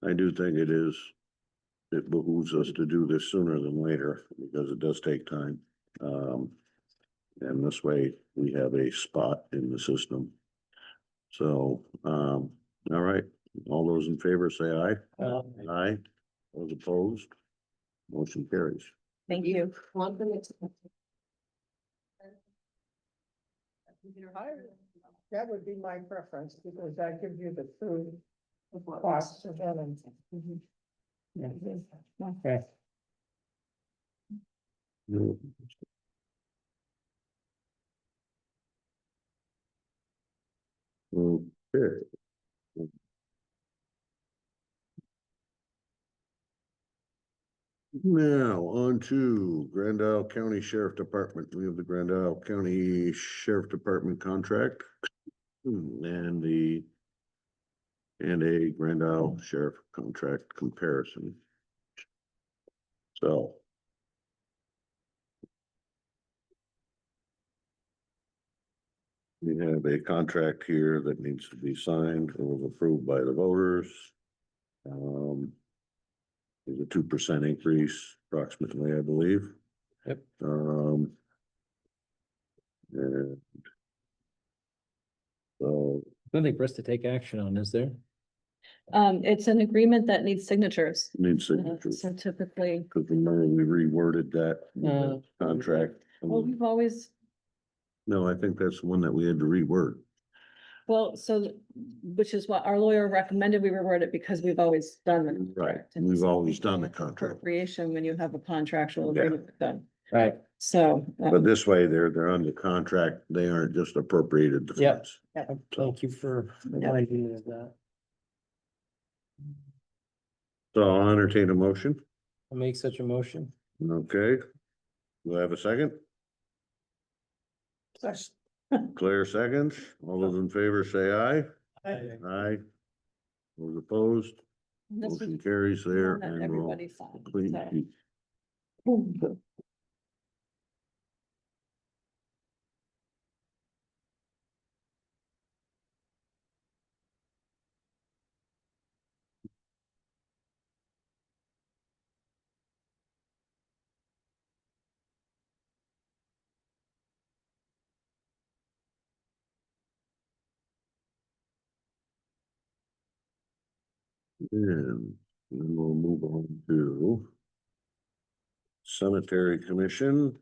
I do think it behooves us to do this sooner than later because it does take time. And this way we have a spot in the system. So, all right, all those in favor say aye. Aye. Those opposed? Motion carries. Thank you. One for next. That would be my preference, because that gives you the true cost of anything. Okay. Okay. Now, on to Grand Isle County Sheriff Department. We have the Grand Isle County Sheriff Department contract. And a Grand Isle Sheriff contract comparison. So. We have a contract here that needs to be signed. It was approved by the voters. There's a 2% increase approximately, I believe. Yep. And so Nothing for us to take action on, is there? It's an agreement that needs signatures. needs signatures, So typically, because remember we reworded that contract. well, we've always, No, I think that's the one that we had to reword. well, so, which is what our lawyer recommended we reword it because we've always done the Right, contract. And we've so always we done the can't contract. Appropriation when you have a contractual Yeah. agreement with them. Right. So. But this way, they're under contract, they aren't just appropriated the Yep. funds. Thank you for reminding me of that. So I'll entertain a motion. I'll make such a motion. Okay. Do I have a second? Claire seconds. All those in favor say aye. Aye. Those opposed? This was Motion carries there one that and we'll everybody signed, clean so. sheet. And then we'll move on to Cemetery Commission.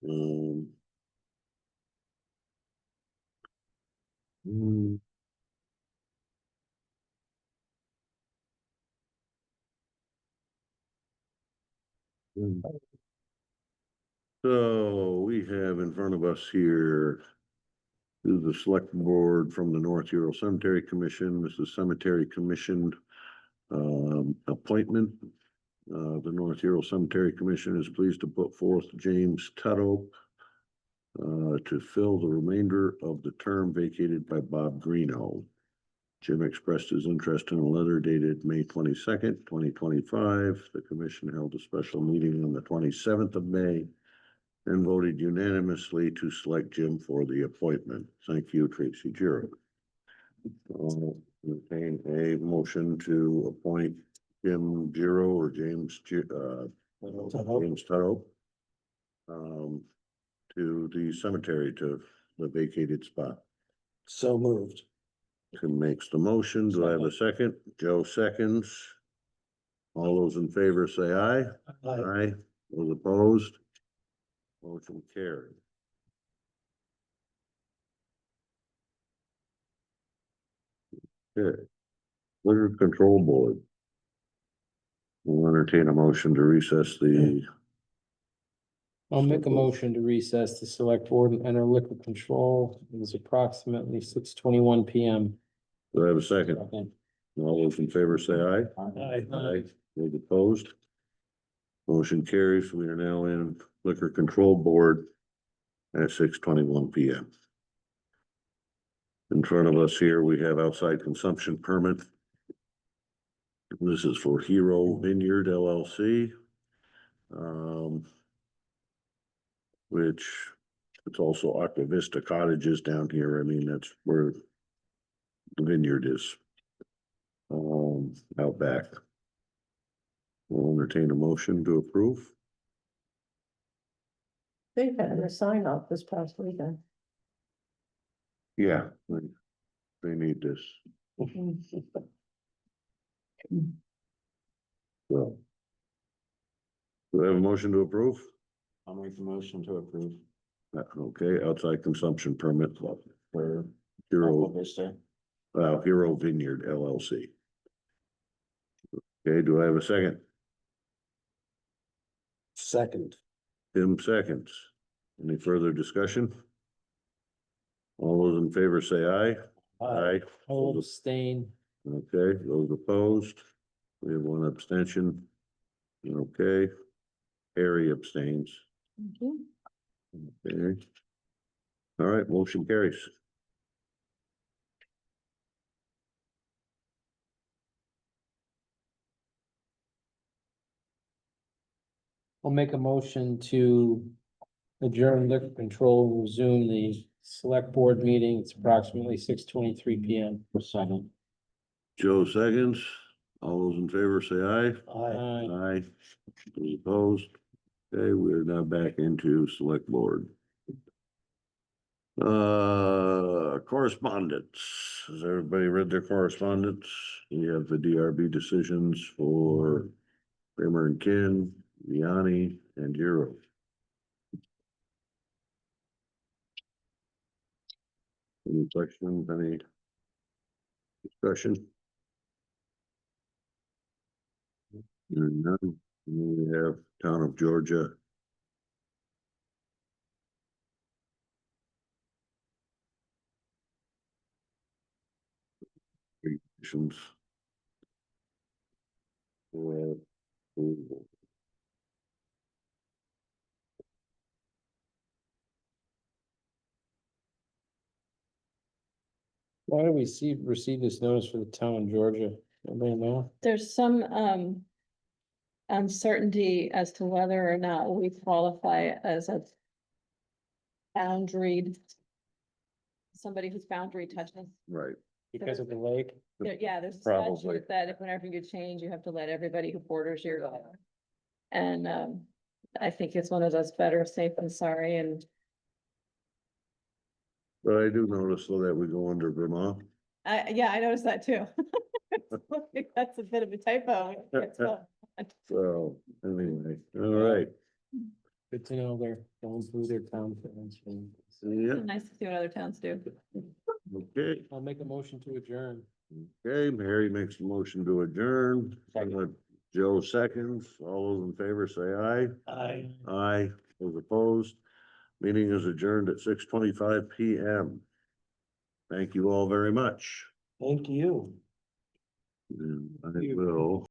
Hmm. So we have in front of us here is the select board from the North Ural Cemetery Commission. This is Cemetery Commission appointment. The North Ural Cemetery Commission is pleased to put forth James Tuttle to fill the remainder of the term vacated by Bob Greeno. Jim expressed his interest in a letter dated May 22nd, 2025. The commission held a special meeting on the 27th of May and voted unanimously to select Jim for the appointment. Thank you, Tracy Giroux. I'll entertain a motion to appoint Jim Giroux or James Tuttle to the cemetery, to the vacated spot. So moved. Tim makes the motion. Do I have a second? Joe seconds. All those in favor say aye. Aye. Those opposed? Motion carried. Okay. Liquor Control Board. We'll entertain a motion to recess the, I'll make a motion to recess the select board and enter liquor control. It is approximately 6:21 PM. do I have a second? All those in favor say aye. Aye. Aye. Those opposed? Motion carries. We are now in Liquor Control Board at 6:21 PM. In front of us here, we have outside consumption permit. This is for Hero Vineyard LLC. Which it's also Aqua Vista Cottages down here. I mean, that's where the vineyard is. Out back. We'll entertain a motion to approve. They had a sign up this past weekend. Yeah, they need this. So. Do I have a motion to approve? I'll make the motion to approve. Okay, outside consumption permit for Hero Hero, Vista. Hero Vineyard LLC. Okay, do I have a second? Second. Tim seconds. Any further discussion? All those in favor say aye. Aye. I'll abstain. Okay, those opposed? We have one abstention. Okay. Harry abstains. Thank you. Okay. All right, motion carries. I'll make a motion to adjourn liquor control, and resume the select board meeting. It's approximately 6:23 PM. Second. Joe seconds. All those in favor say aye. Aye. Aye. Those opposed? Okay, we're now back into select board. Correspondence. Has everybody read their correspondence? We have the DRB decisions for Kramer and Kin, Vianney, and Euro. Any questions, any discussion? Hearing none. We have Town of Georgia. Regulations. For approval. Why do we receive this notice for the town of Georgia? Anybody know? There's some uncertainty as to whether or not we qualify as a boundaried, somebody who's boundary touching. Right. Because of the lake? Yeah, there's a Probably. statute that if whenever you change, you have to let everybody who borders your. And I think it's one of those better safe than sorry, and But I do notice though that we go under Vermont. yeah, I noticed that too. That's a bit of a typo. So anyway, all right. Good to know they're going through their town plans. Yeah, Nice to see what other towns do. okay, I'll make a motion to adjourn. okay, Mary makes a motion to adjourn. Joe seconds, all those in favor say aye. Aye. Aye, those opposed. Meeting is adjourned at 6:25 PM. Thank you all very much. Thank you. And I will.